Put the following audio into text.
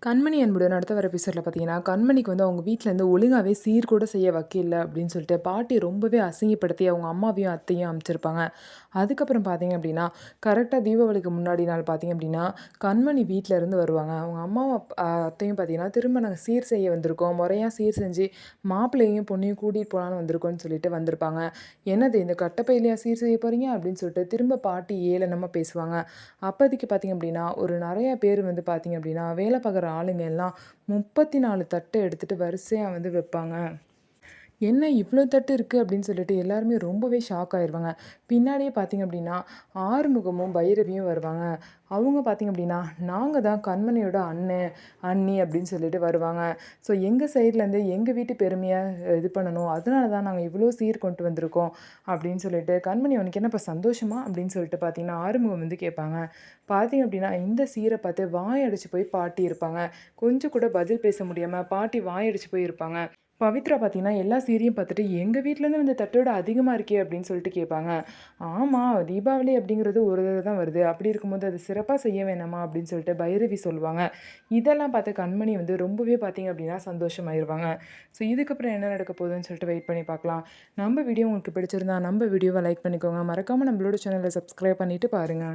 கண்மணி அன்புடன் அடுத்த வர எபிசோடில் பார்த்தீங்கன்னா, கண்மணிக்கு வந்து அவங்க வீட்லேருந்து ஒழுங்காவே சீர் கூட செய்ய வைக்கல அப்படின்னு சொல்லிட்டு பாட்டி ரொம்பவே அசிங்கப்படுத்தி அவங்க அம்மாவையும் அத்தையும் அனுப்பிச்சிருப்பாங்க. அதுக்கப்புறம் பார்த்தீங்க அப்படின்னா, கரெக்டாக தீபாவளிக்கு முன்னாடி நாள் பார்த்தீங்க அப்படின்னா, கண்மணி வீட்ல இருந்து வருவாங்க. அவங்க அம்மாவும் அத்தையும் பார்த்தீங்கன்னா, திரும்ப நாங்கள் சீர் செய்ய வந்திருக்கோம். முறையா சீர் செஞ்சு மாப்பிள்ளையும் பொண்ணையும் கூட்டிகிட்டு போகலான்னு வந்திருக்கோம்னு சொல்லிட்டு வந்திருப்பாங்க. "என்னது இந்த கட்டப்பையிலையா சீர் செய்ய போறீங்க?" அப்படின்னு சொல்லிட்டு திரும்ப பாட்டி ஏளனமா பேசுவாங்க. அப்போதைக்கு பார்த்தீங்க அப்படின்னா, ஒரு நெறைய பேர் வந்து பார்த்தீங்க அப்படின்னா, வேலை பார்க்குற ஆளுங்க எல்லாம் 34 தட்டு எடுத்துட்டு வரிசையா வந்து வைப்பாங்க. "என்ன இவ்ளோ தட்டு இருக்கு?" அப்படின்னு சொல்லிட்டு எல்லாருமே ரொம்பவே ஷாக் ஆயிருவாங்க. பின்னாடியே பார்த்தீங்க அப்படின்னா, ஆறுமுகமும், பைரவியும் வருவாங்க. அவங்க பார்த்தீங்க அப்படின்னா, "நாங்க தான் கண்மணியோட அண்ணன், அண்ணி" அப்படின்னு சொல்லிட்டு வருவாங்க. ஸோ எங்க சைட்லேருந்து எங்க வீட்டு பெருமைய இது பண்ணணும். அதனால தான் நாங்க இவ்ளோ சீர் கொண்டு வந்திருக்கோம் அப்படின்னு சொல்லிட்டு, "கண்மணி உனக்கு என்னப்பா சந்தோஷமா?" அப்படின்னு சொல்லிட்டு பார்த்தீங்கன்னா, ஆறுமுகம் வந்து கேட்பாங்க. பார்த்தீங்க அப்படின்னா, இந்த சீர பார்த்து வாய் அடைச்சு போய் பாட்டி இருப்பாங்க. கொஞ்சம் கூட பதில் பேச முடியாம பாட்டி வாய் அடைச்சு போய் இருப்பாங்க. பவித்ரா பார்த்தீங்கன்னா, எல்லா சீரையும் பார்த்துட்டு, "எங்க வீட்லேருந்து வந்த தட்டோட அதிகமா இருக்கே!" அப்படின்னு சொல்லிட்டு கேட்பாங்க. "ஆமா, தீபாவளி அப்படிங்கிறது ஒரு தடவ தான் வருது. அப்படி இருக்கும்போது அது சிறப்பா செய்ய வேணாமா?" அப்படின்னு சொல்லிட்டு பைரவி சொல்லுவாங்க. இதெல்லாம் பார்த்து கண்மணி வந்து ரொம்பவே பார்த்தீங்க அப்படின்னா சந்தோஷமாயிருவாங்க. ஸோ இதுக்கப்புறம் என்ன நடக்க போகுதுன்னு சொல்லிட்டு வெயிட் பண்ணி பார்க்கலாம். நம்ம வீடியோ உங்களுக்கு பிடிச்சிருந்தா, நம்ம வீடியோவ லைக் பண்ணிக்கோங்க. மறக்காம நம்மளோட சேனல சப்ஸ்கிரைப் பண்ணிட்டு பாருங்க.